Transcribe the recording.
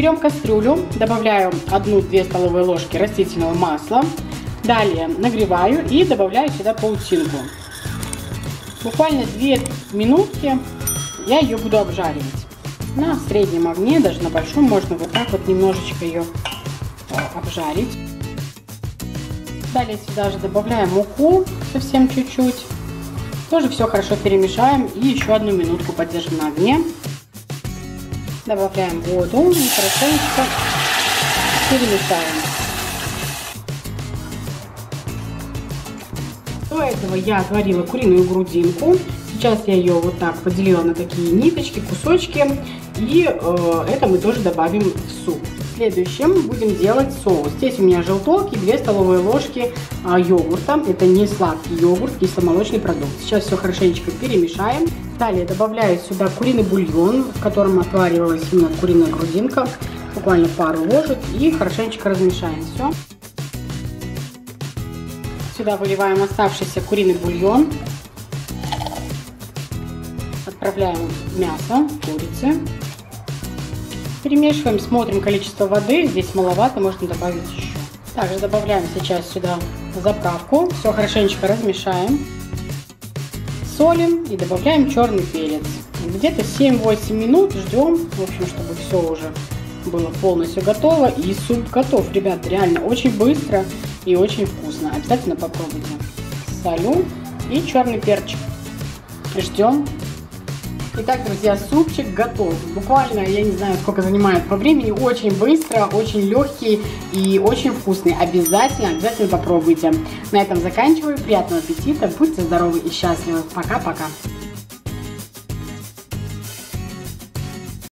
Берем кастрюлю, добавляю 1-2 столовые ложки растительного масла. Далее нагреваю и добавляю сюда паутинку. Буквально 2 минутки я ее буду обжаривать. На среднем огне, даже на большом, можно вот так вот немножечко ее обжарить. Далее сюда же добавляем муку, совсем чуть-чуть. Тоже все хорошо перемешаем и еще 1 минутку поддержим на огне. Добавляем воду и хорошенько перемешаем. До этого я отварила куриную грудинку. Сейчас я ее вот так поделила на такие ниточки, кусочки. И это мы тоже добавим в суп. Следующим будем делать соус. Здесь у меня желток и 2 столовые ложки йогурта. Это не сладкий йогурт, кисломолочный продукт. Сейчас все хорошенечко перемешаем. Далее добавляю сюда куриный бульон, в котором отваривалась именно куриная грудинка. Буквально пару ложек и хорошенечко размешаем все. Сюда выливаем оставшийся куриный бульон. Отправляем мясо курицы. Перемешиваем, смотрим количество воды. Здесь маловато, можно добавить еще. Также добавляем сейчас сюда заправку. Все хорошенечко размешаем. Солим и добавляем черный перец. Где-то 7-8 минут ждем, в общем, чтобы все уже было полностью готово. И суп готов, ребят, реально очень быстро и очень вкусно. Обязательно попробуйте. Солю и черный перчик. Ждем. Итак, друзья, супчик готов. Буквально, я не знаю, сколько занимает по времени. Очень быстро, очень легкий и очень вкусный. Обязательно попробуйте. На этом заканчиваю. Приятного аппетита. Будьте здоровы и счастливы. Пока-пока.